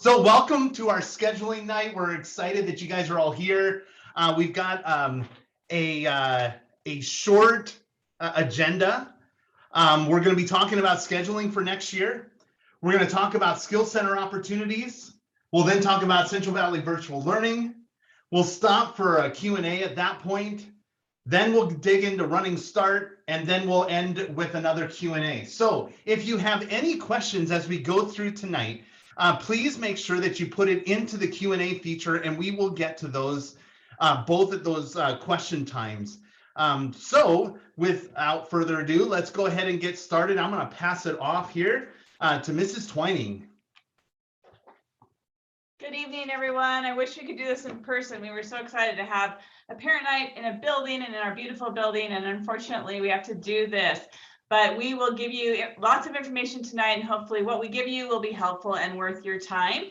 So welcome to our scheduling night. We're excited that you guys are all here. We've got a short agenda. We're going to be talking about scheduling for next year. We're going to talk about Skill Center opportunities. We'll then talk about Central Valley Virtual Learning. We'll stop for a Q&A at that point. Then we'll dig into Running Start, and then we'll end with another Q&A. So if you have any questions as we go through tonight, please make sure that you put it into the Q&A feature, and we will get to those both at those question times. So without further ado, let's go ahead and get started. I'm going to pass it off here to Mrs. Twining. Good evening, everyone. I wish we could do this in person. We were so excited to have a parent night in a building and in our beautiful building, and unfortunately we have to do this. But we will give you lots of information tonight, and hopefully what we give you will be helpful and worth your time.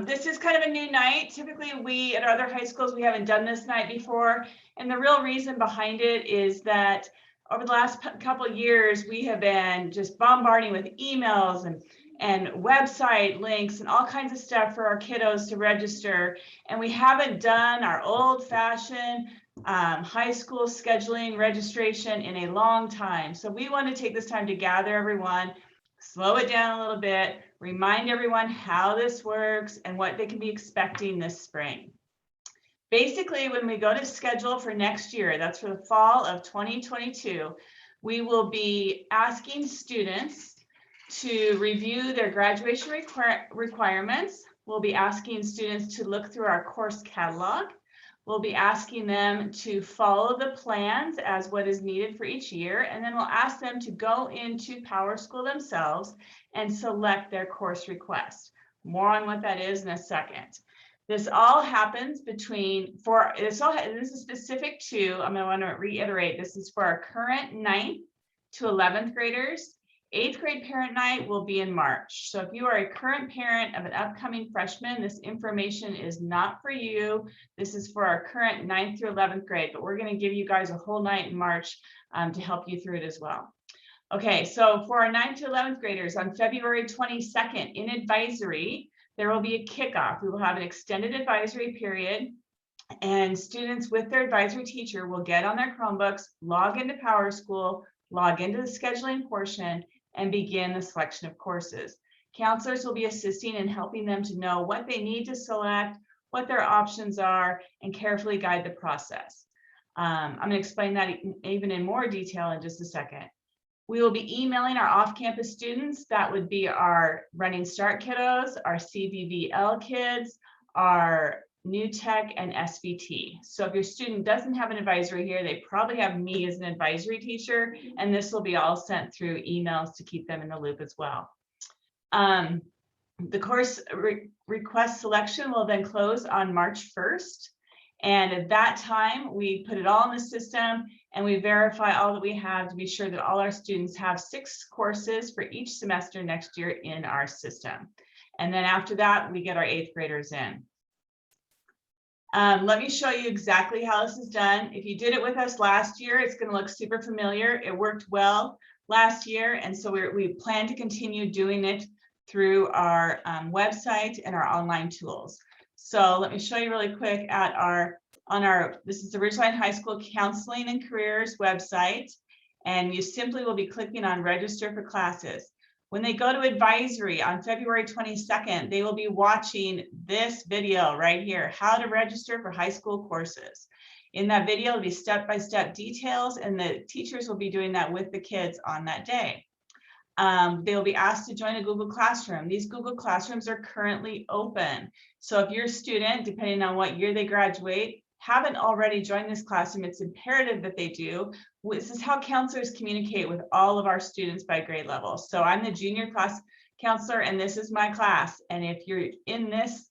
This is kind of a new night. Typically we at other high schools, we haven't done this night before. And the real reason behind it is that over the last couple of years, we have been just bombarding with emails and website links and all kinds of stuff for our kiddos to register. And we haven't done our old-fashioned high school scheduling registration in a long time. So we want to take this time to gather everyone, slow it down a little bit, remind everyone how this works and what they can be expecting this spring. Basically, when we go to schedule for next year, that's for the fall of 2022, we will be asking students to review their graduation requirements. We'll be asking students to look through our course catalog. We'll be asking them to follow the plans as what is needed for each year, and then we'll ask them to go into PowerSchool themselves and select their course request. More on what that is in a second. This all happens this is specific to, I'm going to want to reiterate, this is for our current 9th to 11th graders. 8th grade parent night will be in March. So if you are a current parent of an upcoming freshman, this information is not for you. This is for our current 9th through 11th grade, but we're going to give you guys a whole night in March to help you through it as well. Okay, so for our 9th to 11th graders on February 22nd in advisory, there will be a kickoff. We will have an extended advisory period, and students with their advisory teacher will get on their Chromebooks, log into PowerSchool, log into the scheduling portion, and begin the selection of courses. Counselors will be assisting and helping them to know what they need to select, what their options are, and carefully guide the process. I'm going to explain that even in more detail in just a second. We will be emailing our off-campus students. That would be our Running Start kiddos, our CVVL kids, our New Tech, and SVT. So if your student doesn't have an advisory here, they probably have me as an advisory teacher, and this will be all sent through emails to keep them in the loop as well. The course request selection will then close on March 1st. And at that time, we put it all in the system and we verify all that we have to be sure that all our students have 6 courses for each semester next year in our system. And then after that, we get our 8th graders in. Let me show you exactly how this is done. If you did it with us last year, it's going to look super familiar. It worked well last year, and so we plan to continue doing it through our website and our online tools. So let me show you really quick at this is the Ridgeline High School Counseling and Careers website, and you simply will be clicking on register for classes. When they go to advisory on February 22nd, they will be watching this video right here, how to register for high school courses. In that video, it'll be step-by-step details, and the teachers will be doing that with the kids on that day. They will be asked to join a Google Classroom. These Google Classrooms are currently open. So if your student, depending on what year they graduate, haven't already joined this classroom, it's imperative that they do. This is how counselors communicate with all of our students by grade level. So I'm the junior class counselor, and this is my class. And if you're in this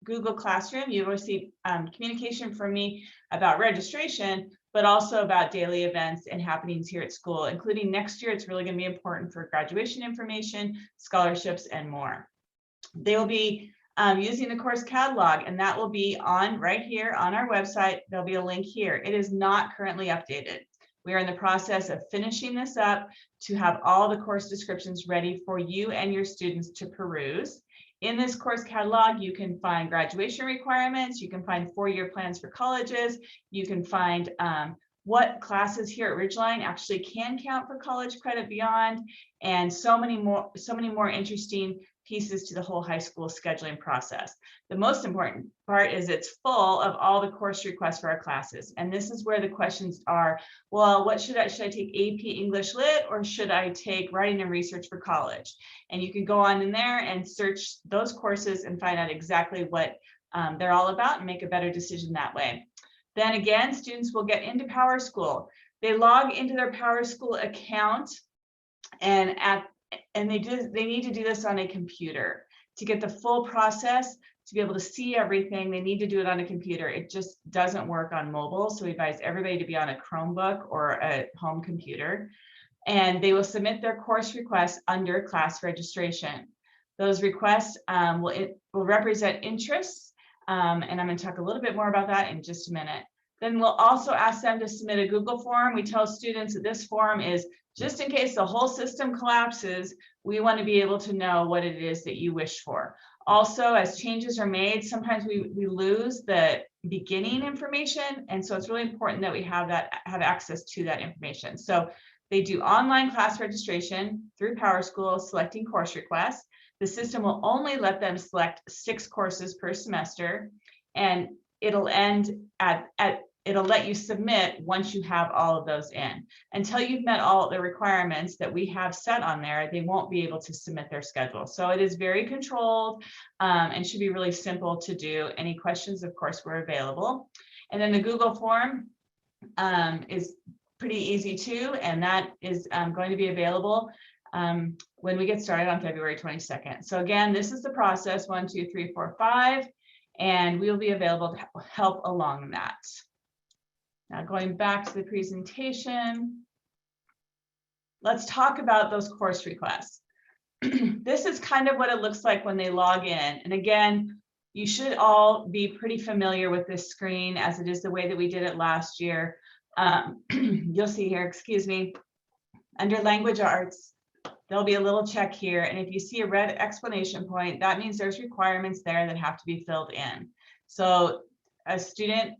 Google Classroom, you will receive communication from me about registration, but also about daily events and happenings here at school, including next year. It's really going to be important for graduation information, scholarships, and more. They will be using the course catalog, and that will be on right here on our website. There'll be a link here. It is not currently updated. We are in the process of finishing this up to have all the course descriptions ready for you and your students to peruse. In this course catalog, you can find graduation requirements, you can find 4-year plans for colleges, you can find what classes here at Ridgeline actually can count for college credit beyond, and so many more interesting pieces to the whole high school scheduling process. The most important part is it's full of all the course requests for our classes. And this is where the questions are, well, what should I take AP English Lit, or should I take writing and research for college? And you can go on in there and search those courses and find out exactly what they're all about and make a better decision that way. Then again, students will get into PowerSchool. They log into their PowerSchool account, and they need to do this on a computer to get the full process. To be able to see everything, they need to do it on a computer. It just doesn't work on mobile. So we advise everybody to be on a Chromebook or a home computer. And they will submit their course requests under class registration. Those requests will represent interests. And I'm going to talk a little bit more about that in just a minute. Then we'll also ask them to submit a Google form. We tell students that this form is just in case the whole system collapses, we want to be able to know what it is that you wish for. Also, as changes are made, sometimes we lose the beginning information. And so it's really important that we have access to that information. So they do online class registration through PowerSchool, selecting course requests. The system will only let them select 6 courses per semester, and it'll let you submit once you have all of those in. Until you've met all the requirements that we have set on there, they won't be able to submit their schedule. So it is very controlled and should be really simple to do. Any questions, of course, we're available. And then the Google form is pretty easy too, and that is going to be available when we get started on February 22nd. So again, this is the process, 1, 2, 3, 4, 5, and we'll be available to help along that. Now going back to the presentation, let's talk about those course requests. This is kind of what it looks like when they log in. And again, you should all be pretty familiar with this screen, as it is the way that we did it last year. You'll see here, excuse me, under language arts, there'll be a little check here. And if you see a red exclamation point, that means there's requirements there that have to be filled in. So a student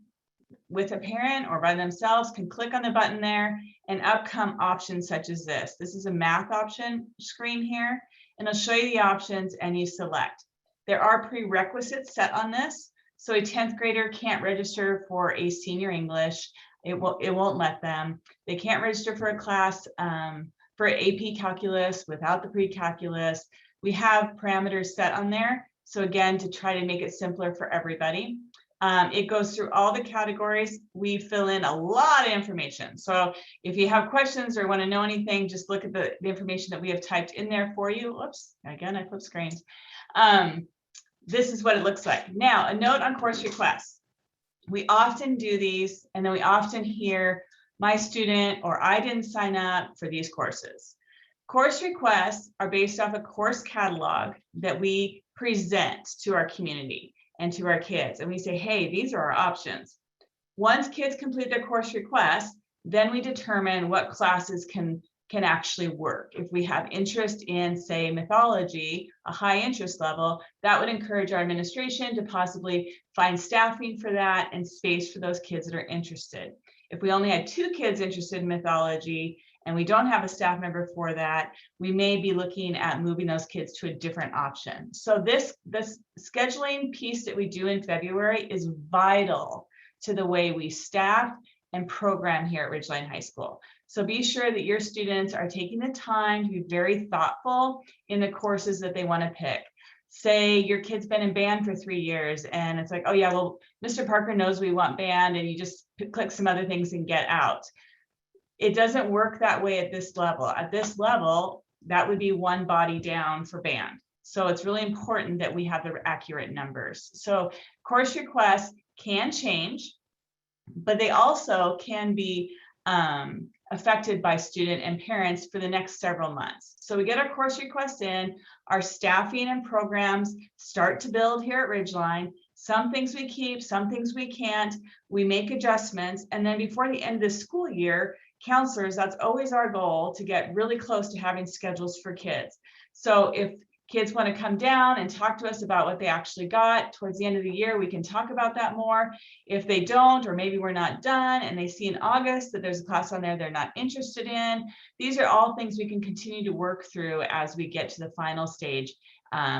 with a parent or by themselves can click on the button there, and up come options such as this. This is a math option screen here, and it'll show you the options and you select. There are prerequisites set on this. So a 10th grader can't register for a senior English. It won't let them. They can't register for a class for AP calculus without the pre-calculus. We have parameters set on there. So again, to try to make it simpler for everybody. It goes through all the categories. We fill in a lot of information. So if you have questions or want to know anything, just look at the information that we have typed in there for you. Whoops, again, I flipped screens. This is what it looks like. Now, a note on course requests. We often do these, and then we often hear, my student or I didn't sign up for these courses. Course requests are based off a course catalog that we present to our community and to our kids. And we say, hey, these are our options. Once kids complete their course request, then we determine what classes can actually work. If we have interest in, say, mythology, a high interest level, that would encourage our administration to possibly find staffing for that and space for those kids that are interested. If we only had 2 kids interested in mythology and we don't have a staff member for that, we may be looking at moving those kids to a different option. So this scheduling piece that we do in February is vital to the way we staff and program here at Ridgeline High School. So be sure that your students are taking the time to be very thoughtful in the courses that they want to pick. Say your kid's been in band for 3 years and it's like, oh yeah, well, Mr. Parker knows we want band, and you just click some other things and get out. It doesn't work that way at this level. At this level, that would be one body down for band. So it's really important that we have the accurate numbers. So course requests can change, but they also can be affected by student and parents for the next several months. So we get our course requests in, our staffing and programs start to build here at Ridgeline. Some things we keep, some things we can't. We make adjustments, and then before the end of the school year, counselors, that's always our goal, to get really close to having schedules for kids. So if kids want to come down and talk to us about what they actually got towards the end of the year, we can talk about that more. If they don't, or maybe we're not done and they see in August that there's a class on there they're not interested in, these are all things we can continue to work through as we get to the final stage,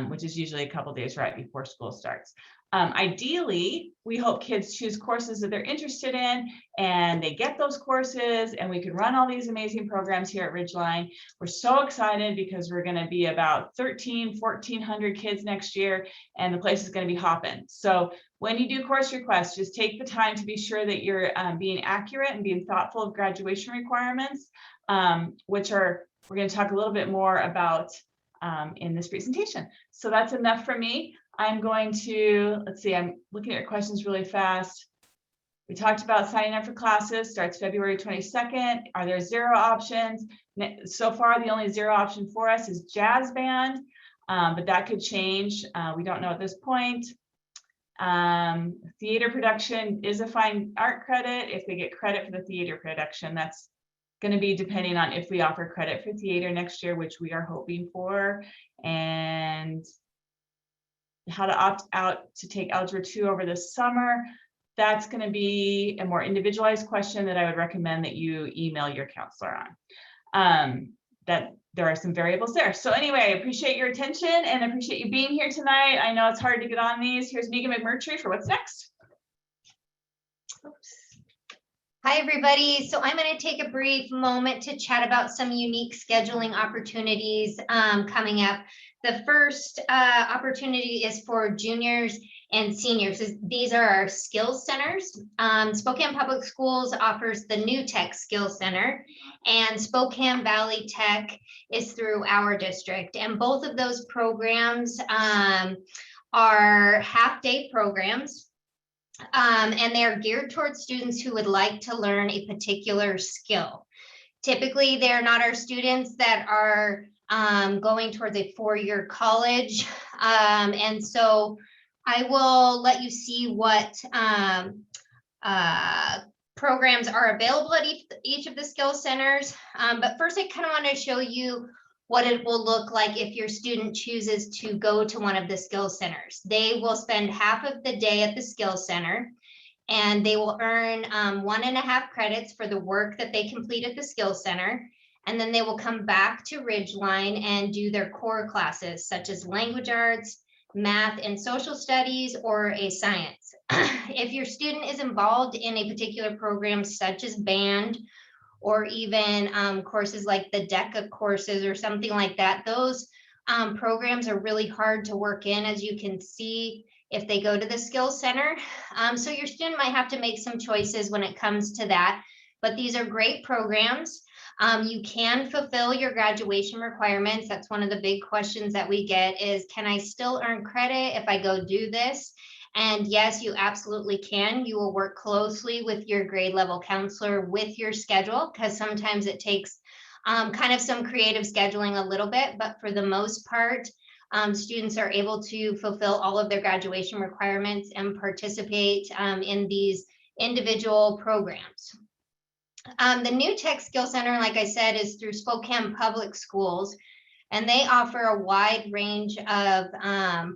which is usually a couple days right before school starts. Ideally, we hope kids choose courses that they're interested in and they get those courses, and we can run all these amazing programs here at Ridgeline. We're so excited because we're going to be about 1,400 kids next year, and the place is going to be hopping. So when you do course requests, just take the time to be sure that you're being accurate and being thoughtful of graduation requirements, which we're going to talk a little bit more about in this presentation. So that's enough for me. I'm going to, let's see, I'm looking at your questions really fast. We talked about signing up for classes, starts February 22nd. Are there 0 options? So far, the only 0 option for us is jazz band, but that could change. We don't know at this point. Theater production is a fine art credit. If they get credit for the theater production, that's going to be depending on if we offer credit for theater next year, which we are hoping for, and how to opt out to take Algebra 2 over the summer. That's going to be a more individualized question that I would recommend that you email your counselor on. That there are some variables there. So anyway, I appreciate your attention and appreciate you being here tonight. I know it's hard to get on these. Here's Megan McMurtry for what's next. Oops. Hi, everybody. So I'm going to take a brief moment to chat about some unique scheduling opportunities coming up. The first opportunity is for juniors and seniors. These are our skills centers. Spokane Public Schools offers the New Tech Skills Center, and Spokane Valley Tech is through our district. And both of those programs are half-day programs. And they are geared towards students who would like to learn a particular skill. Typically, they're not our students that are going towards a 4-year college. And so I will let you see what programs are available at each of the skill centers. But first, I kind of want to show you what it will look like if your student chooses to go to one of the skill centers. They will spend half of the day at the skill center, and they will earn 1.5 credits for the work that they complete at the skill center. And then they will come back to Ridgeline and do their core classes, such as language arts, math and social studies, or a science. If your student is involved in a particular program, such as band, or even courses like the DECA courses or something like that, those programs are really hard to work in, as you can see, if they go to the Skills Center. So your student might have to make some choices when it comes to that, but these are great programs. You can fulfill your graduation requirements. That's one of the big questions that we get is, can I still earn credit if I go do this? And yes, you absolutely can. You will work closely with your grade level counselor with your schedule, because sometimes it takes kind of some creative scheduling a little bit, but for the most part, students are able to fulfill all of their graduation requirements and participate in these individual programs. The New Tech Skill Center, like I said, is through Spokane Public Schools, and they offer a wide range of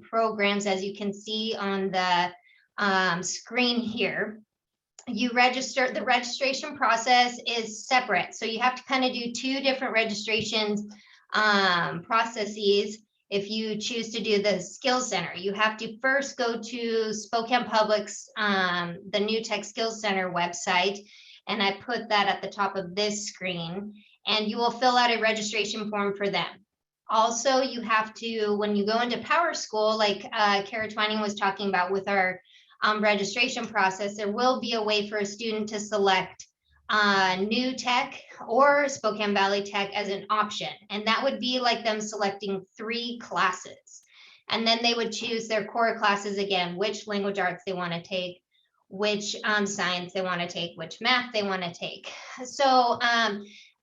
programs, as you can see on the screen here. You register, the registration process is separate. So you have to kind of do 2 different registrations processes. If you choose to do the Skills Center, you have to first go to Spokane Public's, the New Tech Skills Center website, and I put that at the top of this screen, and you will fill out a registration form for them. Also, you have to, when you go into Power School, like Kara Twining was talking about with our registration process, there will be a way for a student to select New Tech or Spokane Valley Tech as an option. And that would be like them selecting 3 classes. And then they would choose their core classes again, which language arts they want to take, which science they want to take, which math they want to take. So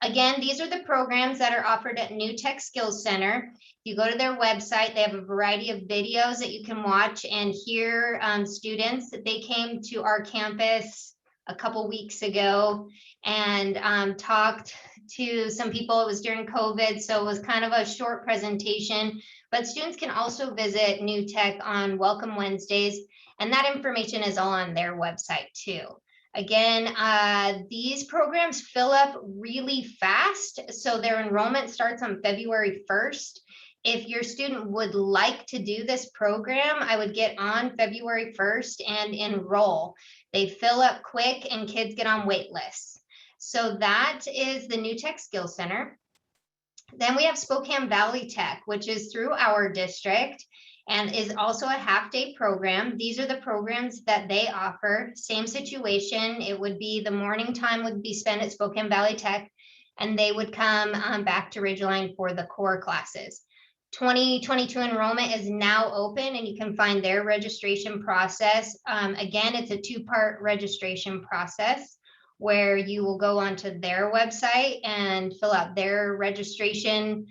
again, these are the programs that are offered at New Tech Skills Center. If you go to their website, they have a variety of videos that you can watch and hear students. They came to our campus a couple weeks ago and talked to some people. It was during COVID, so it was kind of a short presentation, but students can also visit New Tech on Welcome Wednesdays, and that information is all on their website too. Again, these programs fill up really fast, so their enrollment starts on February 1st. If your student would like to do this program, I would get on February 1st and enroll. They fill up quick and kids get on wait lists. So that is the New Tech Skills Center. Then we have Spokane Valley Tech, which is through our district and is also a half-day program. These are the programs that they offer. Same situation. It would be the morning time would be spent at Spokane Valley Tech, and they would come back to Ridgeline for the core classes. 2022 enrollment is now open, and you can find their registration process. Again, it's a 2-part registration process where you will go onto their website and fill out their registration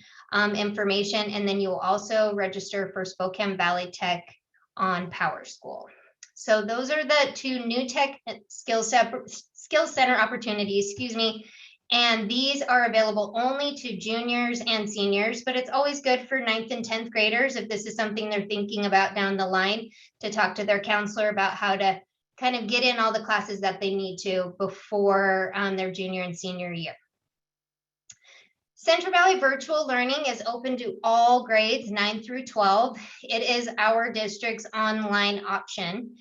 information, and then you will also register for Spokane Valley Tech on PowerSchool. So those are the 2 New Tech Skill Center opportunities, excuse me. And these are available only to juniors and seniors, but it's always good for 9th and 10th graders, if this is something they're thinking about down the line, to talk to their counselor about how to kind of get in all the classes that they need to before their junior and senior year. Central Valley Virtual Learning is open to all grades 9 through 12. It is our district's online option.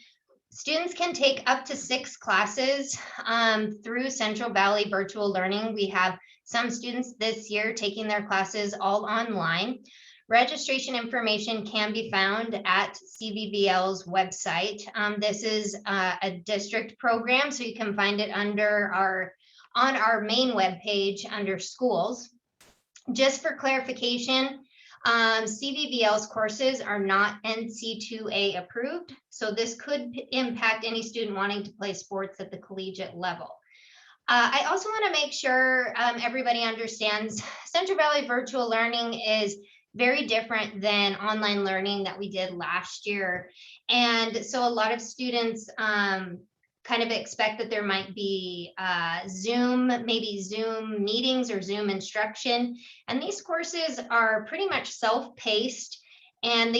Students can take up to 6 classes through Central Valley Virtual Learning. We have some students this year taking their classes all online. Registration information can be found at CVVL's website. This is a district program, so you can find it on our main webpage under schools. Just for clarification, CVVL's courses are not NC2A approved, so this could impact any student wanting to play sports at the collegiate level. I also want to make sure everybody understands Central Valley Virtual Learning is very different than online learning that we did last year. And so a lot of students kind of expect that there might be maybe Zoom meetings or Zoom instruction. And these courses are pretty much self-paced, and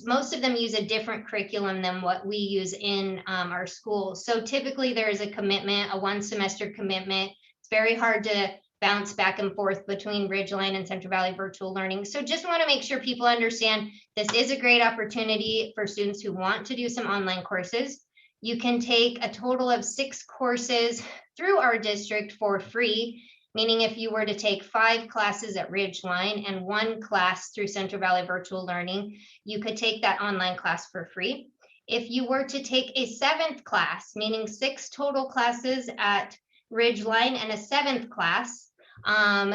most of them use a different curriculum than what we use in our schools. So typically there is a commitment, a 1-semester commitment. It's very hard to bounce back and forth between Ridgeline and Central Valley Virtual Learning. So just want to make sure people understand this is a great opportunity for students who want to do some online courses. You can take a total of 6 courses through our district for free, meaning if you were to take 5 classes at Ridgeline and 1 class through Central Valley Virtual Learning, you could take that online class for free. If you were to take a 7th class, meaning 6 total classes at Ridgeline and a 7th class,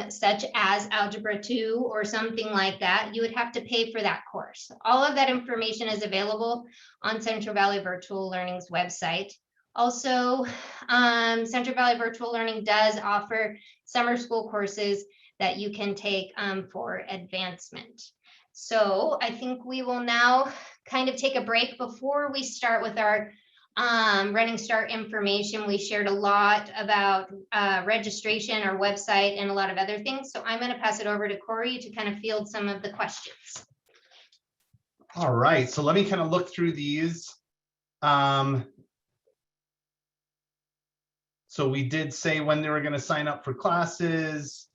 such as Algebra 2 or something like that, you would have to pay for that course. All of that information is available on Central Valley Virtual Learning's website. Also, Central Valley Virtual Learning does offer summer school courses that you can take for advancement. So I think we will now kind of take a break before we start with our Running Start information. We shared a lot about registration, our website, and a lot of other things. So I'm going to pass it over to Corey to kind of field some of the questions. All right, so let me kind of look through these. So we did say when they were going to sign up for classes.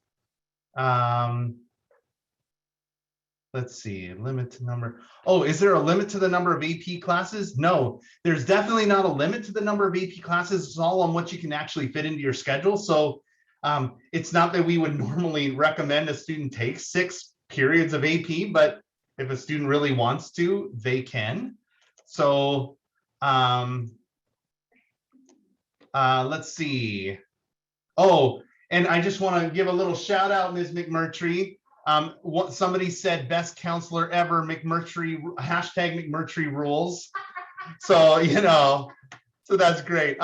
Let's see, limit to number. Oh, is there a limit to the number of AP classes? No, there's definitely not a limit to the number of AP classes. It's all on what you can actually fit into your schedule. So it's not that we would normally recommend a student take 6 periods of AP, but if a student really wants to, they can. So let's see. Oh, and I just want to give a little shout out, Ms. McMurtry. What somebody said, best counselor ever, McMurtry, hashtag McMurtry rules. So, you know, so that's great.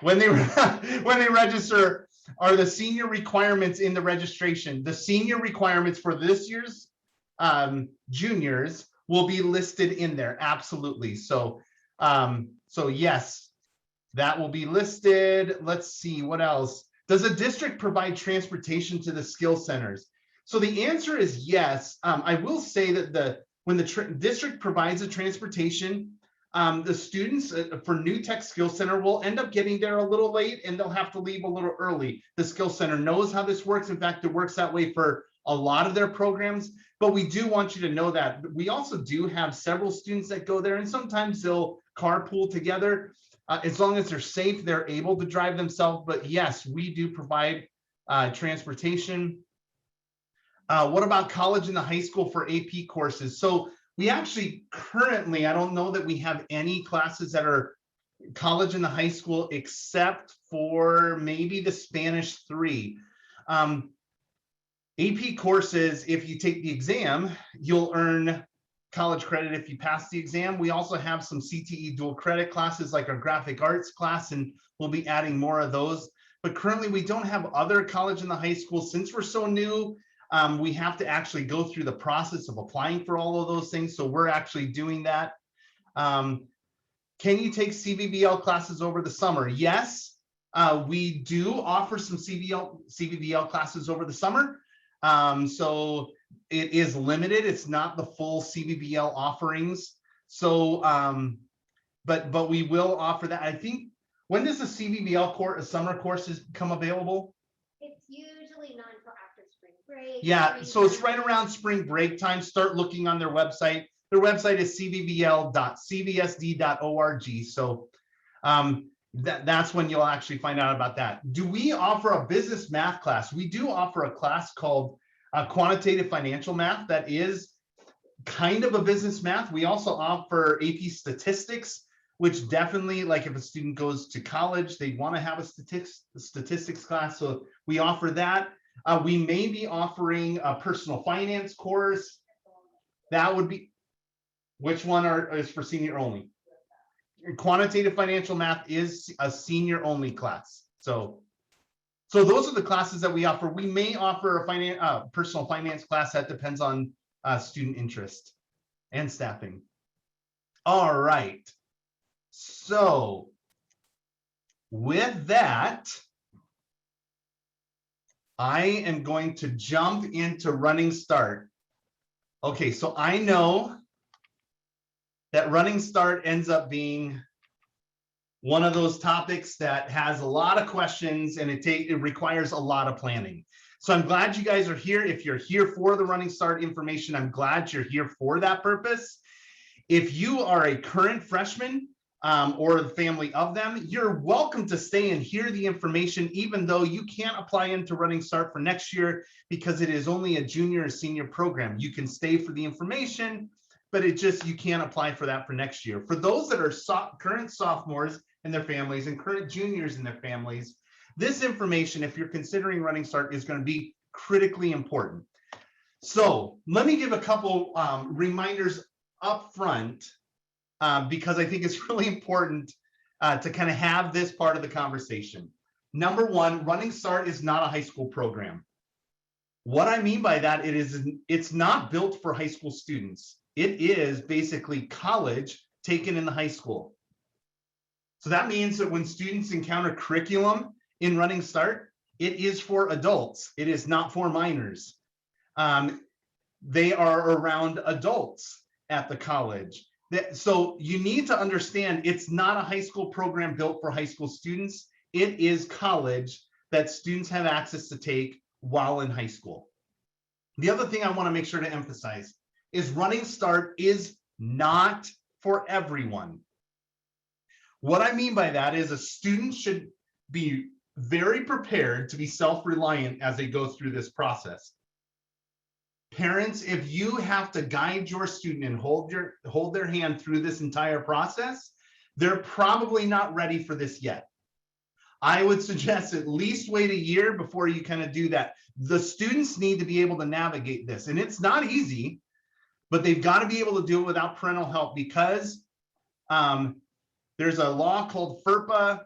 When they register, are the senior requirements in the registration? The senior requirements for this year's juniors will be listed in there. Absolutely. So, so yes, that will be listed. Let's see what else. Does a district provide transportation to the skill centers? So the answer is yes. I will say that when the district provides a transportation, the students for New Tech Skill Center will end up getting there a little late and they'll have to leave a little early. The Skill Center knows how this works. In fact, it works that way for a lot of their programs, but we do want you to know that. We also do have several students that go there and sometimes they'll carpool together. As long as they're safe, they're able to drive themselves. But yes, we do provide transportation. What about college and the high school for AP courses? So we actually currently, I don't know that we have any classes that are college and the high school except for maybe the Spanish 3. AP courses, if you take the exam, you'll earn college credit if you pass the exam. We also have some CTE dual credit classes like our graphic arts class, and we'll be adding more of those. But currently we don't have other college and the high school. Since we're so new, we have to actually go through the process of applying for all of those things. So we're actually doing that. Can you take CVBL classes over the summer? Yes, we do offer some CVBL classes over the summer. So it is limited. It's not the full CVBL offerings. So, but we will offer that. I think, when does the CVBL course, summer courses become available? It's usually not until after spring break. Yeah, so it's right around spring break time. Start looking on their website. Their website is cvbl.cvsd.org. So that's when you'll actually find out about that. Do we offer a business math class? We do offer a class called quantitative financial math that is kind of a business math. We also offer AP statistics, which definitely, like if a student goes to college, they want to have a statistics class. So we offer that. We may be offering a personal finance course. That would be, which one is for senior only? Quantitative financial math is a senior only class. So those are the classes that we offer. We may offer a personal finance class. That depends on student interest and staffing. All right. So with that, I am going to jump into Running Start. Okay, so I know that Running Start ends up being one of those topics that has a lot of questions and it requires a lot of planning. So I'm glad you guys are here. If you're here for the Running Start information, I'm glad you're here for that purpose. If you are a current freshman or the family of them, you're welcome to stay and hear the information, even though you can't apply into Running Start for next year because it is only a junior or senior program. You can stay for the information, but you can't apply for that for next year. For those that are current sophomores and their families and current juniors and their families, this information, if you're considering Running Start, is going to be critically important. So let me give a couple reminders up front because I think it's really important to kind of have this part of the conversation. Number one, Running Start is not a high school program. What I mean by that, it's not built for high school students. It is basically college taken in the high school. So that means that when students encounter curriculum in Running Start, it is for adults. It is not for minors. They are around adults at the college. So you need to understand it's not a high school program built for high school students. It is college that students have access to take while in high school. The other thing I want to make sure to emphasize is Running Start is not for everyone. What I mean by that is a student should be very prepared to be self-reliant as they go through this process. Parents, if you have to guide your student and hold their hand through this entire process, they're probably not ready for this yet. I would suggest at least wait a year before you kind of do that. The students need to be able to navigate this, and it's not easy, but they've got to be able to do it without parental help because there's a law called FERPA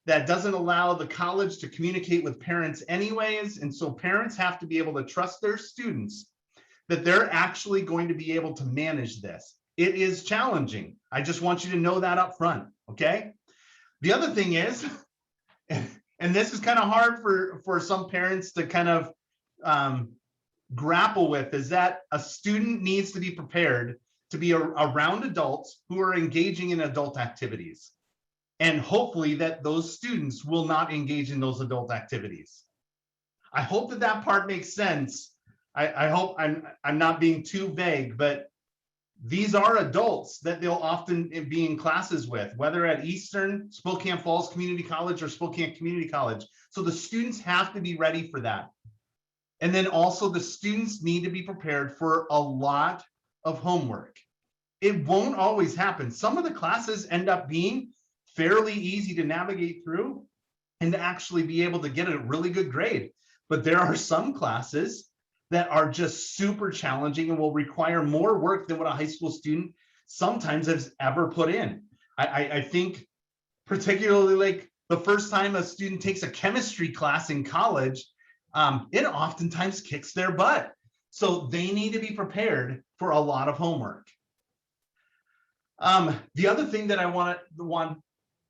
that doesn't allow the college to communicate with parents anyways. And so parents have to be able to trust their students that they're actually going to be able to manage this. It is challenging. I just want you to know that up front, okay? The other thing is, and this is kind of hard for some parents to kind of grapple with, is that a student needs to be prepared to be around adults who are engaging in adult activities. And hopefully that those students will not engage in those adult activities. I hope that that part makes sense. I hope I'm not being too vague, but these are adults that they'll often be in classes with, whether at Eastern, Spokane Falls Community College, or Spokane Community College. So the students have to be ready for that. And then also the students need to be prepared for a lot of homework. It won't always happen. Some of the classes end up being fairly easy to navigate through and to actually be able to get a really good grade. But there are some classes that are just super challenging and will require more work than what a high school student sometimes has ever put in. I think particularly like the first time a student takes a chemistry class in college, it oftentimes kicks their butt. So they need to be prepared for a lot of homework. The other thing that I want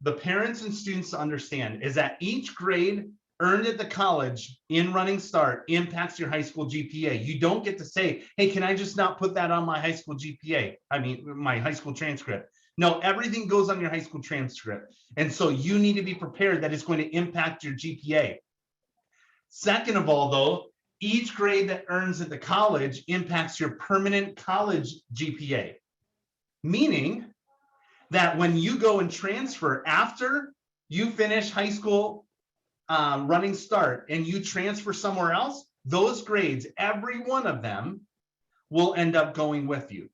the parents and students to understand is that each grade earned at the college in Running Start impacts your high school GPA. You don't get to say, hey, can I just not put that on my high school GPA? I mean, my high school transcript. No, everything goes on your high school transcript. And so you need to be prepared that it's going to impact your GPA. Second of all, though, each grade that earns at the college impacts your permanent college GPA. Meaning that when you go and transfer after you finish high school Running Start and you transfer somewhere else, those grades, every one of them will end up going with you.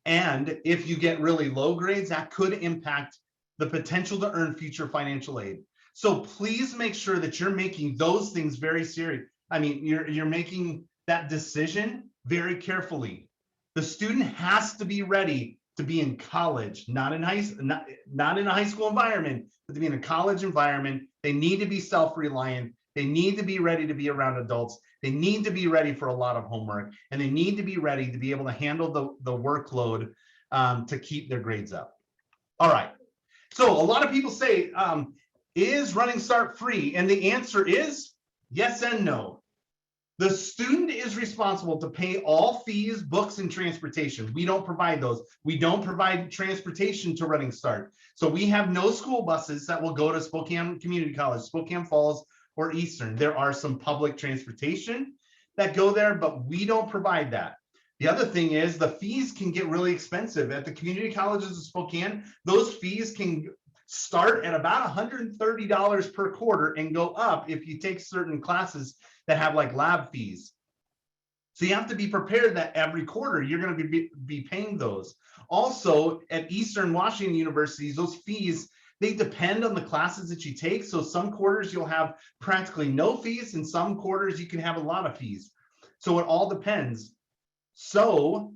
And if you get really low grades, that could impact the potential to earn future financial aid. So please make sure that you're making those things very serious. I mean, you're making that decision very carefully. The student has to be ready to be in college, not in a high school environment, but to be in a college environment. They need to be self-reliant. They need to be ready to be around adults. They need to be ready for a lot of homework, and they need to be ready to be able to handle the workload to keep their grades up. All right. So a lot of people say, is Running Start free? And the answer is yes and no. The student is responsible to pay all fees, books, and transportation. We don't provide those. We don't provide transportation to Running Start. So we have no school buses that will go to Spokane Community College, Spokane Falls, or Eastern. There are some public transportation that go there, but we don't provide that. The other thing is the fees can get really expensive. At the community colleges of Spokane, those fees can start at about $130 per quarter and go up if you take certain classes that have like lab fees. So you have to be prepared that every quarter you're going to be paying those. Also, at Eastern Washington universities, those fees, they depend on the classes that you take. So some quarters you'll have practically no fees, and some quarters you can have a lot of fees. So it all depends. So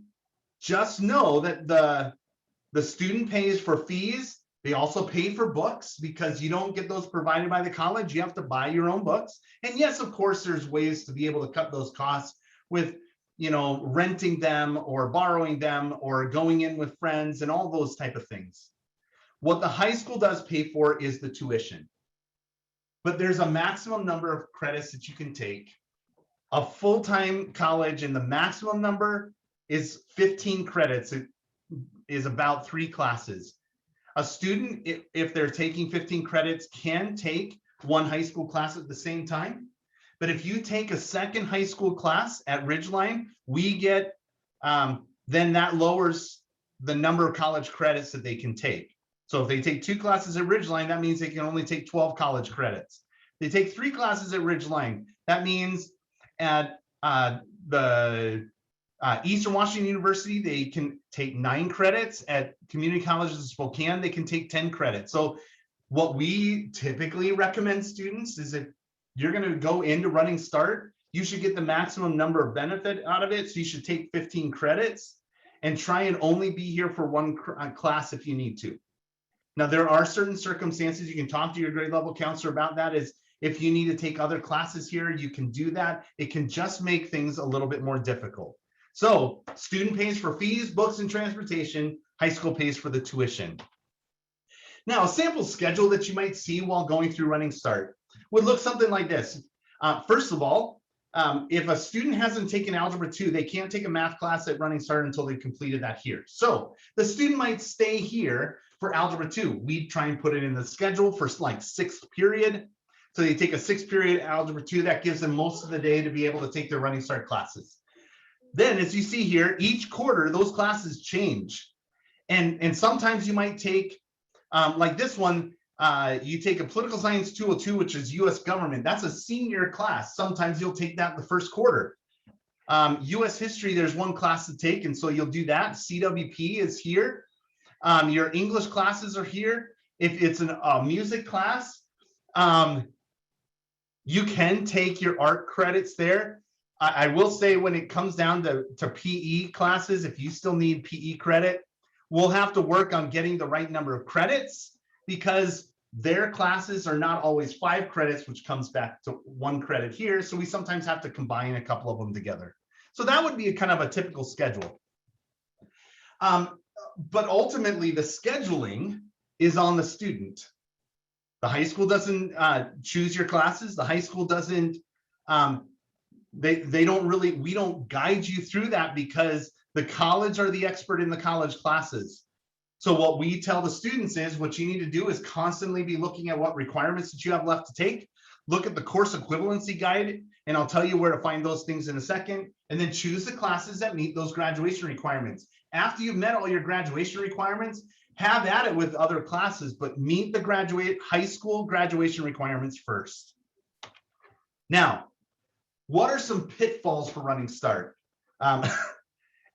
just know that the student pays for fees. They also pay for books because you don't get those provided by the college. You have to buy your own books. And yes, of course, there's ways to be able to cut those costs with, renting them or borrowing them or going in with friends and all those type of things. What the high school does pay for is the tuition. But there's a maximum number of credits that you can take. A full-time college, and the maximum number is 15 credits. It is about 3 classes. A student, if they're taking 15 credits, can take 1 high school class at the same time. But if you take a second high school class at Ridgeline, we get, then that lowers the number of college credits that they can take. So if they take 2 classes at Ridgeline, that means they can only take 12 college credits. They take 3 classes at Ridgeline. That means at the Eastern Washington University, they can take 9 credits. At community colleges of Spokane, they can take 10 credits. So what we typically recommend students is if you're going to go into Running Start, you should get the maximum number of benefit out of it. So you should take 15 credits and try and only be here for 1 class if you need to. Now, there are certain circumstances you can talk to your grade level counselor about. That is, if you need to take other classes here, you can do that. It can just make things a little bit more difficult. So student pays for fees, books, and transportation. High school pays for the tuition. Now, a sample schedule that you might see while going through Running Start would look something like this. First of all, if a student hasn't taken Algebra 2, they can't take a math class at Running Start until they've completed that here. So the student might stay here for Algebra 2. We try and put it in the schedule for like 6th period. So they take a 6th period Algebra 2. That gives them most of the day to be able to take their Running Start classes. Then, as you see here, each quarter, those classes change. And sometimes you might take, like this one, you take a Political Science 202, which is US government. That's a senior class. Sometimes you'll take that the first quarter. US history, there's one class to take, and so you'll do that. CWP is here. Your English classes are here. If it's a music class, you can take your art credits there. I will say when it comes down to PE classes, if you still need PE credit, we'll have to work on getting the right number of credits, because their classes are not always 5 credits, which comes back to 1 credit here. So we sometimes have to combine a couple of them together. So that would be a kind of a typical schedule. But ultimately, the scheduling is on the student. The high school doesn't choose your classes. The high school doesn't, they don't really, we don't guide you through that, because the college are the expert in the college classes. So what we tell the students is what you need to do is constantly be looking at what requirements that you have left to take. Look at the course equivalency guide, and I'll tell you where to find those things in a second, and then choose the classes that meet those graduation requirements. After you've met all your graduation requirements, have at it with other classes, but meet the high school graduation requirements first. Now, what are some pitfalls for Running Start?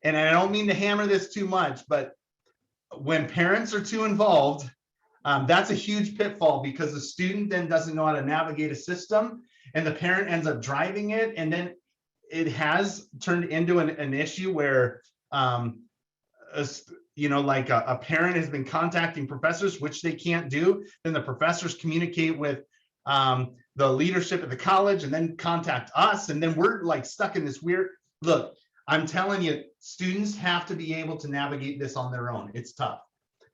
And I don't mean to hammer this too much, but when parents are too involved, that's a huge pitfall, because the student then doesn't know how to navigate a system, and the parent ends up driving it. And then it has turned into an issue where, you know, like a parent has been contacting professors, which they can't do. Then the professors communicate with the leadership at the college, and then contact us. And then we're like stuck in this weird, look, I'm telling you, students have to be able to navigate this on their own. It's tough.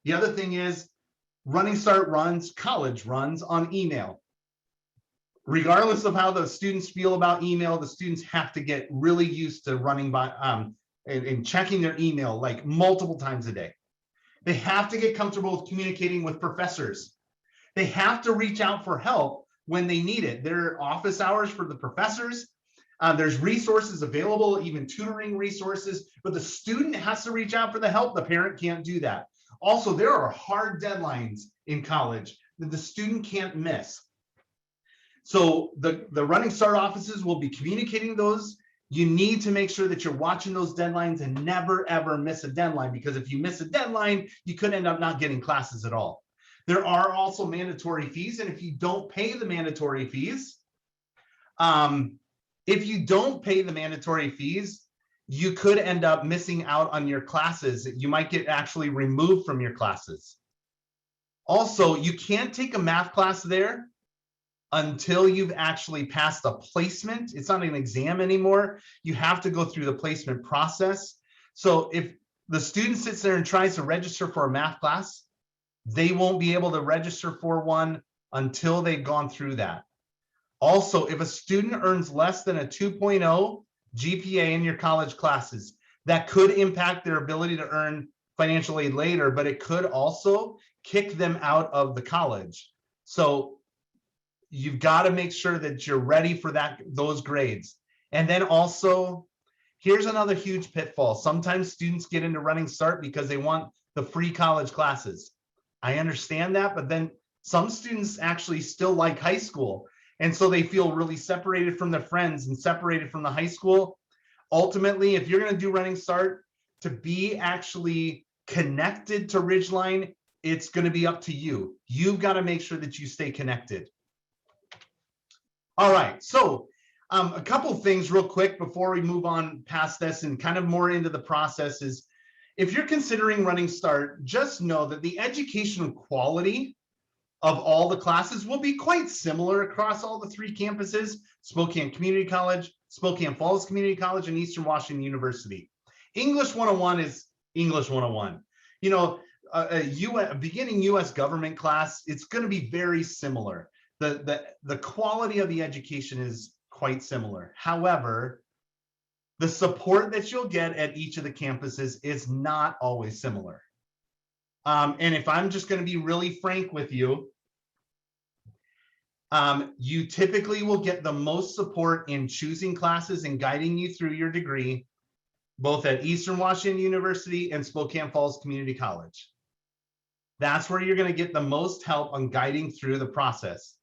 The other thing is, Running Start runs, college runs on email. Regardless of how the students feel about email, the students have to get really used to running by and checking their email like multiple times a day. They have to get comfortable with communicating with professors. They have to reach out for help when they need it. There are office hours for the professors. There's resources available, even tutoring resources, but the student has to reach out for the help. The parent can't do that. Also, there are hard deadlines in college that the student can't miss. So the Running Start offices will be communicating those. You need to make sure that you're watching those deadlines and never, ever miss a deadline, because if you miss a deadline, you could end up not getting classes at all. There are also mandatory fees, and if you don't pay the mandatory fees, you could end up missing out on your classes. You might get actually removed from your classes. Also, you can't take a math class there until you've actually passed a placement. It's not an exam anymore. You have to go through the placement process. So if the student sits there and tries to register for a math class, they won't be able to register for one until they've gone through that. Also, if a student earns less than a 2.0 GPA in your college classes, that could impact their ability to earn financial aid later, but it could also kick them out of the college. So you've got to make sure that you're ready for those grades. And then also, here's another huge pitfall. Sometimes students get into Running Start because they want the free college classes. I understand that, but then some students actually still like high school. And so they feel really separated from their friends and separated from the high school. Ultimately, if you're going to do Running Start, to be actually connected to Ridgeline, it's going to be up to you. You've got to make sure that you stay connected. All right, so a couple of things real quick before we move on past this and kind of more into the process is, if you're considering Running Start, just know that the educational quality of all the classes will be quite similar across all the 3 campuses: Spokane Community College, Spokane Falls Community College, and Eastern Washington University. English 101 is English 101. You know, a beginning US government class, it's going to be very similar. The quality of the education is quite similar. However, the support that you'll get at each of the campuses is not always similar. And if I'm just going to be really frank with you, you typically will get the most support in choosing classes and guiding you through your degree, both at Eastern Washington University and Spokane Falls Community College. That's where you're going to get the most help on guiding through the process.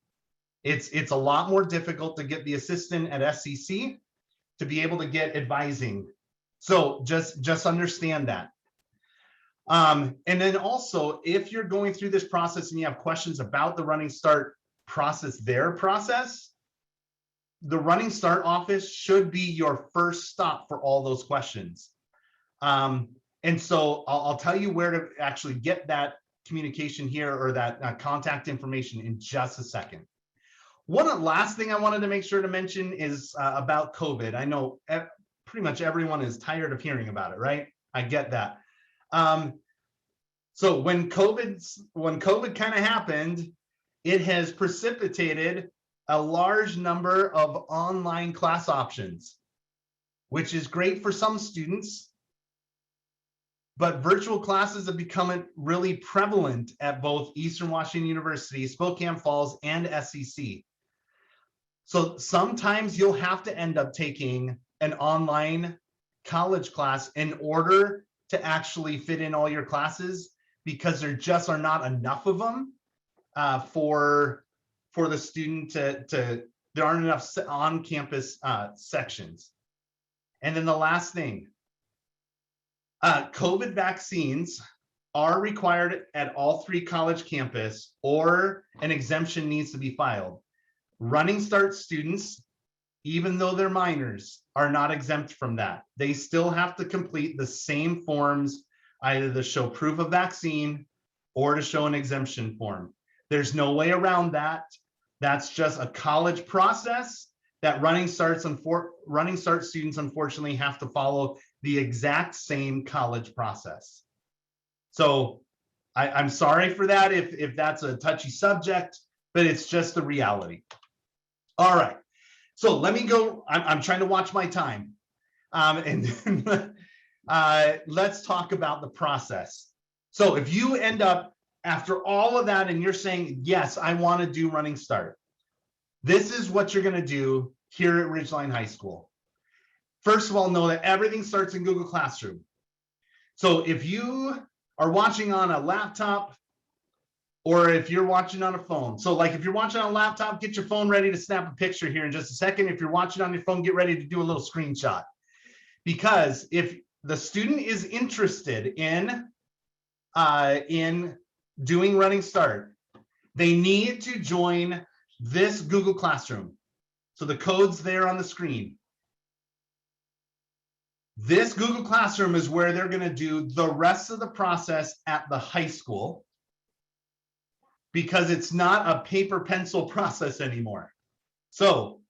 It's a lot more difficult to get the assistant at SCC to be able to get advising. So just understand that. And then also, if you're going through this process and you have questions about the Running Start process, the Running Start office should be your first stop for all those questions. And so I'll tell you where to actually get that communication here, or that contact information, in just a second. One last thing I wanted to make sure to mention is about COVID. I know pretty much everyone is tired of hearing about it, right? I get that. So when COVID kind of happened, it has precipitated a large number of online class options, which is great for some students, but virtual classes have become really prevalent at both Eastern Washington University, Spokane Falls, and SCC. So sometimes you'll have to end up taking an online college class in order to actually fit in all your classes, because there just are not enough of them for the student there aren't enough on-campus sections. And then the last thing, COVID vaccines are required at all 3 college campus, or an exemption needs to be filed. Running Start students, even though they're minors, are not exempt from that. They still have to complete the same forms, either to show proof of vaccine or to show an exemption form. There's no way around that. That's just a college process that Running Start students unfortunately have to follow the exact same college process. So I'm sorry for that if that's a touchy subject, but it's just the reality. All right, so let me go. I'm trying to watch my time. And let's talk about the process. So if you end up after all of that and you're saying, yes, I want to do Running Start, this is what you're going to do here at Ridgeline High School. First of all, know that everything starts in Google Classroom. So if you are watching on a laptop, or if you're watching on a phone, so like if you're watching on a laptop, get your phone ready to snap a picture here in just a second. If you're watching on your phone, get ready to do a little screenshot. Because if the student is interested in doing Running Start, they need to join this Google Classroom. So the code's there on the screen. This Google Classroom is where they're going to do the rest of the process at the high school, because it's not a paper pencil process anymore. So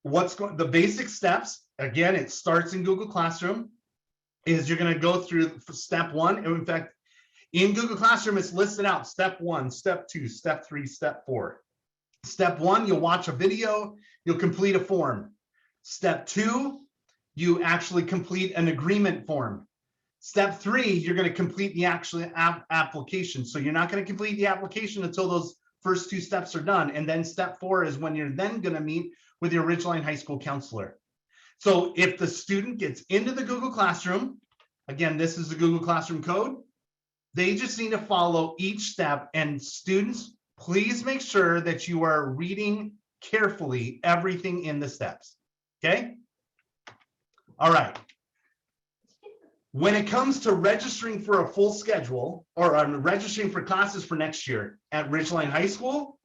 the basic steps, again, it starts in Google Classroom, is you're going to go through step 1. And in fact, in Google Classroom, it's listed out step 1, step 2, step 3, step 4. Step 1, you'll watch a video, you'll complete a form. Step 2, you actually complete an agreement form. Step 3, you're going to complete the actual application. So you're not going to complete the application until those first 2 steps are done. And then step 4 is when you're then going to meet with your Ridgeline High School counselor. So if the student gets into the Google Classroom, again, this is the Google Classroom code, they just need to follow each step. And students, please make sure that you are reading carefully everything in the steps. Okay? All right. When it comes to registering for a full schedule, or registering for classes for next year at Ridgeline High School,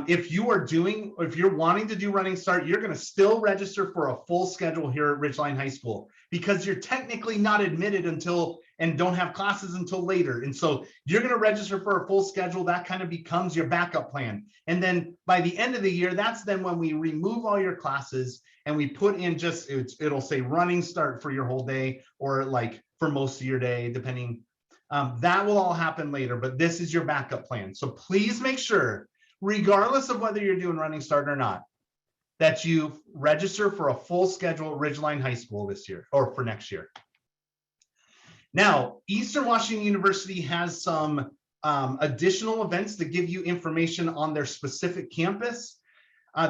if you're wanting to do Running Start, you're going to still register for a full schedule here at Ridgeline High School, because you're technically not admitted and don't have classes until later. And so you're going to register for a full schedule. That kind of becomes your backup plan. And then by the end of the year, that's then when we remove all your classes and we put in it'll say Running Start for your whole day, or like for most of your day, depending That will all happen later, but this is your backup plan. So please make sure, regardless of whether you're doing Running Start or not, that you register for a full schedule at Ridgeline High School this year or for next year. Now, Eastern Washington University has some additional events that give you information on their specific campus.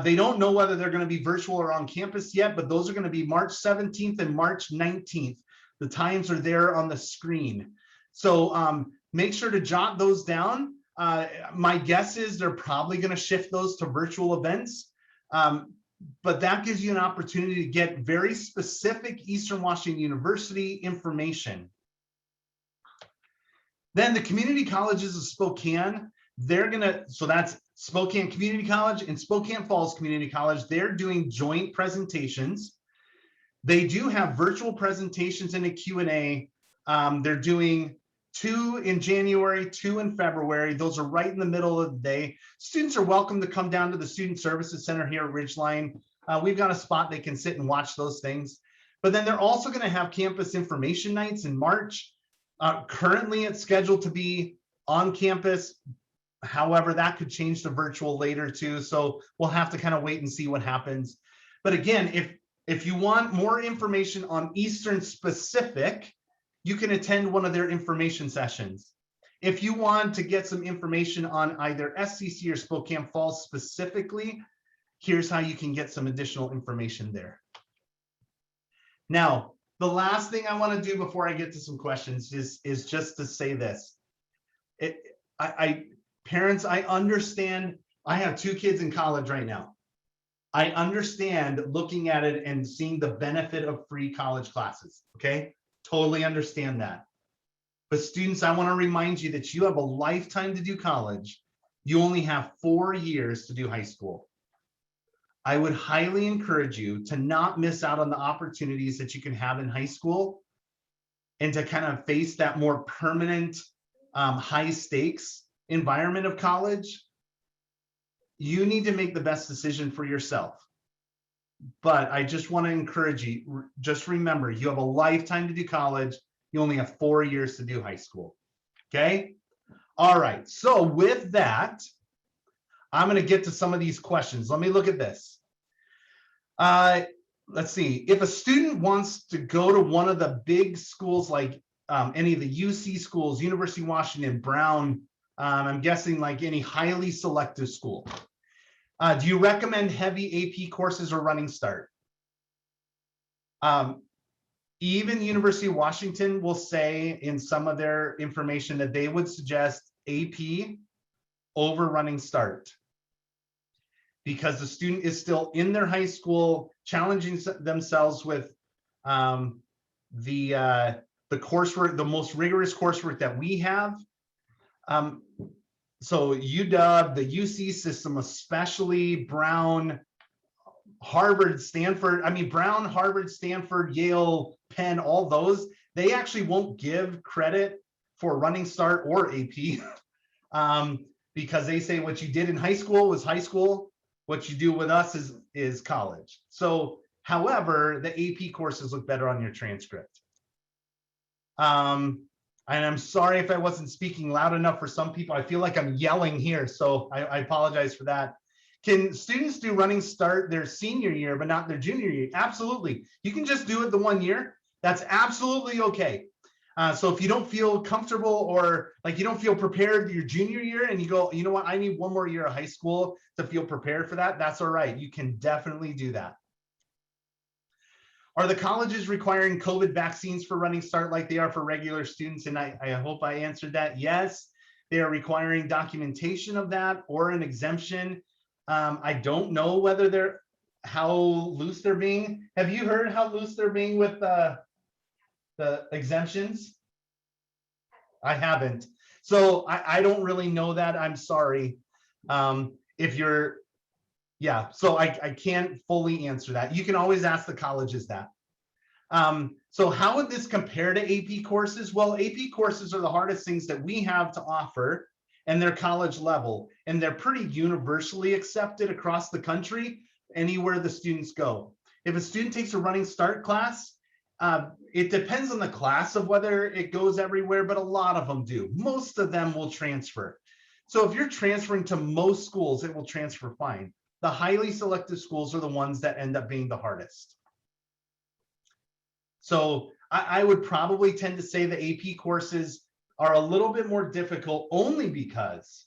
They don't know whether they're going to be virtual or on campus yet, but those are going to be March 17th and March 19th. The times are there on the screen. So make sure to jot those down. My guess is they're probably going to shift those to virtual events. But that gives you an opportunity to get very specific Eastern Washington University information. Then the community colleges of Spokane, so that's Spokane Community College and Spokane Falls Community College. They're doing joint presentations. They do have virtual presentations and a Q&A. They're doing 2 in January, 2 in February. Those are right in the middle of the day. Students are welcome to come down to the Student Services Center here at Ridgeline. We've got a spot they can sit and watch those things. But then they're also going to have campus information nights in March. Currently, it's scheduled to be on campus. However, that could change to virtual later too. So we'll have to kind of wait and see what happens. But again, if you want more information on Eastern specific, you can attend one of their information sessions. If you want to get some information on either SCC or Spokane Falls specifically, here's how you can get some additional information there. Now, the last thing I want to do before I get to some questions is just to say this. Parents, I understand. I have 2 kids in college right now. I understand looking at it and seeing the benefit of free college classes, okay? Totally understand that. But students, I want to remind you that you have a lifetime to do college. You only have 4 years to do high school. I would highly encourage you to not miss out on the opportunities that you can have in high school and to kind of face that more permanent, high stakes environment of college. You need to make the best decision for yourself. But I just want to encourage you, just remember, you have a lifetime to do college. You only have 4 years to do high school. Okay? All right. So with that, I'm going to get to some of these questions. Let me look at this. Let's see. If a student wants to go to one of the big schools like any of the UC schools, University of Washington, Brown, I'm guessing like any highly selective school, do you recommend heavy AP courses or Running Start? Even University of Washington will say in some of their information that they would suggest AP over Running Start, because the student is still in their high school, challenging themselves with the coursework, the most rigorous coursework that we have. So UW, the UC system, especially Brown, Harvard, Stanford, Brown, Harvard, Stanford, Yale, Penn, all those, they actually won't give credit for Running Start or AP because they say what you did in high school was high school. What you do with us is college. So, however, the AP courses look better on your transcript. And I'm sorry if I wasn't speaking loud enough for some people. I feel like I'm yelling here, so I apologize for that. Can students do Running Start their senior year, but not their junior year? Absolutely. You can just do it the 1 year. That's absolutely okay. So if you don't feel comfortable or like you don't feel prepared your junior year and you go, you know what, I need 1 more year of high school to feel prepared for that, that's all right. You can definitely do that. Are the colleges requiring COVID vaccines for Running Start like they are for regular students? And I hope I answered that. Yes, they are requiring documentation of that or an exemption. I don't know whether how loose they're being. Have you heard how loose they're being with the exemptions? I haven't. So I don't really know that. I'm sorry. If you're, yeah, so I can't fully answer that. You can always ask the colleges that. So how would this compare to AP courses? Well, AP courses are the hardest things that we have to offer, and they're college level, and they're pretty universally accepted across the country, anywhere the students go. If a student takes a Running Start class, It depends on the class of whether it goes everywhere, but a lot of them do. Most of them will transfer. So if you're transferring to most schools, it will transfer fine. The highly selective schools are the ones that end up being the hardest. So I would probably tend to say the AP courses are a little bit more difficult only because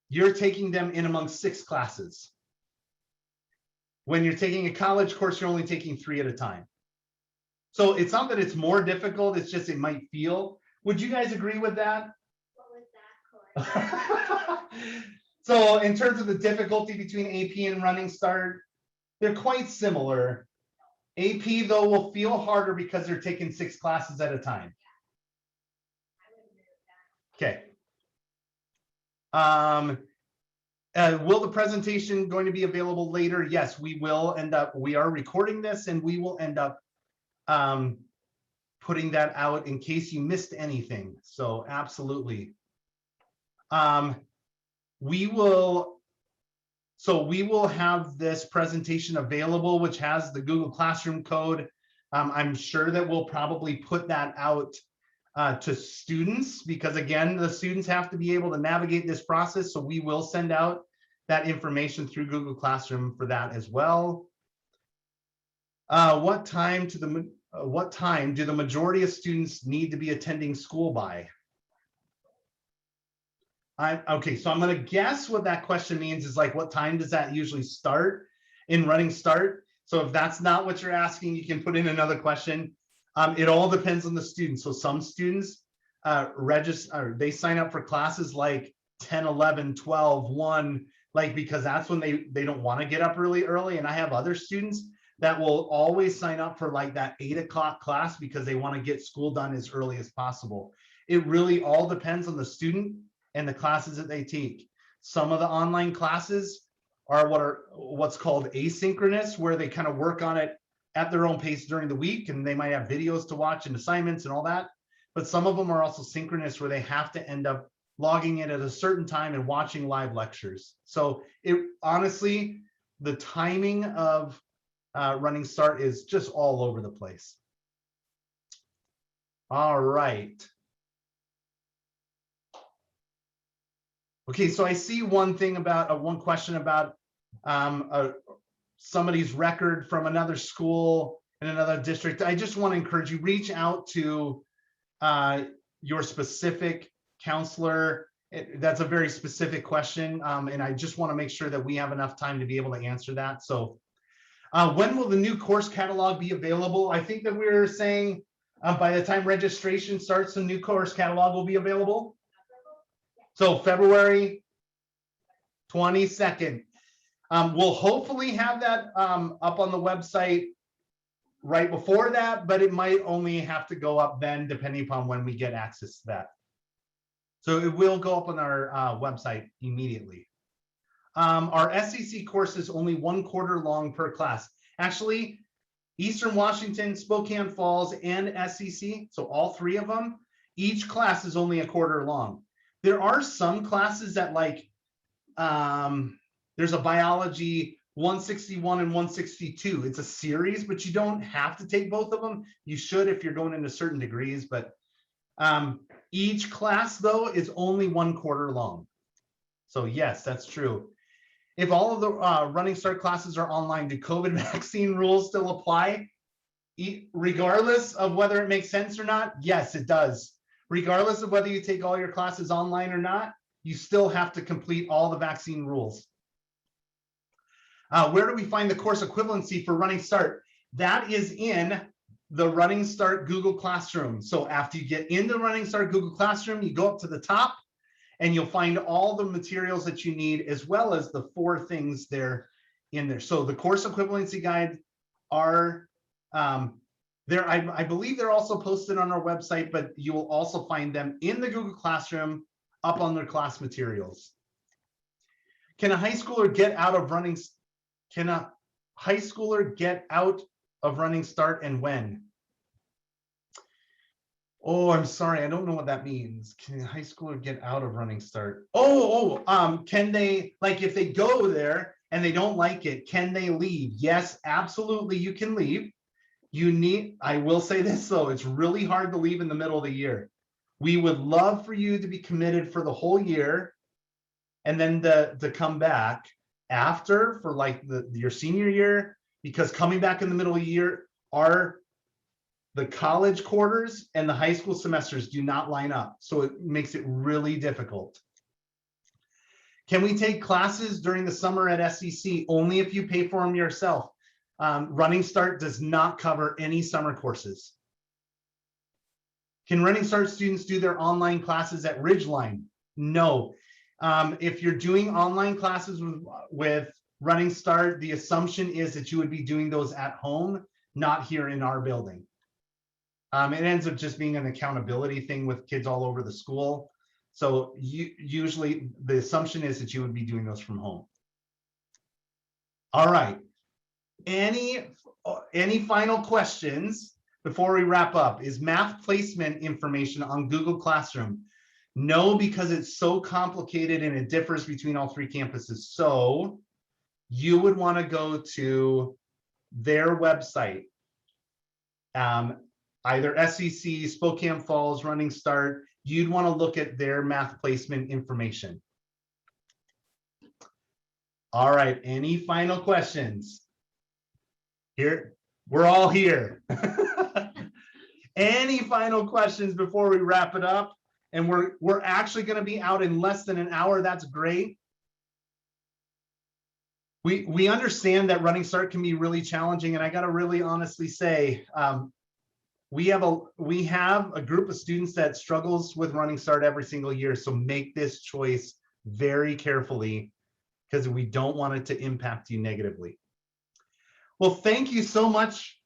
you're taking them in amongst 6 classes. When you're taking a college course, you're only taking 3 at a time. So it's not that it's more difficult, it's just it might feel. Would you guys agree with that? What was that course? So in terms of the difficulty between AP and Running Start, they're quite similar. AP though will feel harder because they're taking 6 classes at a time. Okay. Will the presentation going to be available later? Yes, we will end up, we are recording this and we will end up putting that out in case you missed anything. So absolutely. We will have this presentation available, which has the Google Classroom code. I'm sure that we'll probably put that out to students because again, the students have to be able to navigate this process. So we will send out that information through Google Classroom for that as well. What time do the majority of students need to be attending school by? Okay, so I'm going to guess what that question means is like, what time does that usually start in Running Start? So if that's not what you're asking, you can put in another question. It all depends on the student. So some students register, they sign up for classes like 10, 11, 12, 1, like because that's when they don't want to get up really early. And I have other students that will always sign up for like that 8 o'clock class because they want to get school done as early as possible. It really all depends on the student and the classes that they take. Some of the online classes are what's called asynchronous, where they kind of work on it at their own pace during the week, and they might have videos to watch and assignments and all that. But some of them are also synchronous, where they have to end up logging in at a certain time and watching live lectures. So it honestly, the timing of Running Start is just all over the place. All right. Okay, so I see one thing about one question about somebody's record from another school in another district. I just want to encourage you, reach out to your specific counselor. That's a very specific question, and I just want to make sure that we have enough time to be able to answer that. So when will the new course catalog be available? I think that we're saying by the time registration starts, the new course catalog will be available. So February 22nd. We'll hopefully have that up on the website right before that, but it might only have to go up then depending upon when we get access to that. So it will go up on our website immediately. Our SEC course is only 1 quarter long per class. Actually, Eastern Washington, Spokane Falls, and SEC, so all 3 of them, each class is only 1 quarter long. There are some classes that like, there's a biology 161 and 162. It's a series, but you don't have to take both of them. You should if you're going into certain degrees, but each class though is only 1 quarter long. So yes, that's true. If all of the Running Start classes are online, do COVID vaccine rules still apply? Regardless of whether it makes sense or not? Yes, it does. Regardless of whether you take all your classes online or not, you still have to complete all the vaccine rules. Where do we find the course equivalency for Running Start? That is in the Running Start Google Classroom. So after you get into Running Start Google Classroom, you go up to the top and you'll find all the materials that you need, as well as the 4 things there in there. So the course equivalency guide are there. I believe they're also posted on our website, but you will also find them in the Google Classroom up on their class materials. Can a high schooler get out of Running? Can a high schooler get out of Running Start and when? Oh, I'm sorry, I don't know what that means. Can a high schooler get out of Running Start? Can they, like if they go there and they don't like it, can they leave? Yes, absolutely, you can leave. I will say this though, it's really hard to leave in the middle of the year. We would love for you to be committed for the whole year and then to come back after for like your senior year, because coming back in the middle of the year are the college quarters and the high school semesters do not line up. So it makes it really difficult. Can we take classes during the summer at SEC? Only if you pay for them yourself. Running Start does not cover any summer courses. Can Running Start students do their online classes at Ridgeline? No. If you're doing online classes with Running Start, the assumption is that you would be doing those at home, not here in our building. It ends up just being an accountability thing with kids all over the school. So usually the assumption is that you would be doing those from home. All right. Any final questions before we wrap up? Is math placement information on Google Classroom? No, because it's so complicated and it differs between all three campuses. So you would want to go to their website, either SEC, Spokane Falls, Running Start. You'd want to look at their math placement information. All right, any final questions? Here, we're all here. Any final questions before we wrap it up? And we're actually going to be out in less than an hour. That's great. We understand that Running Start can be really challenging, and I got to really honestly say, we have a group of students that struggles with Running Start every single year. So make this choice very carefully because we don't want it to impact you negatively. Well, thank you so much.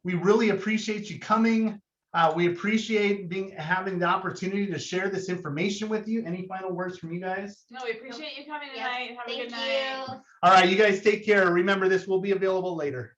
We really appreciate you coming. We appreciate having the opportunity to share this information with you. Any final words from you guys? No, we appreciate you coming Yeah, tonight. Have a Thank good night. you. All right, you guys take care. Remember, this will be available later.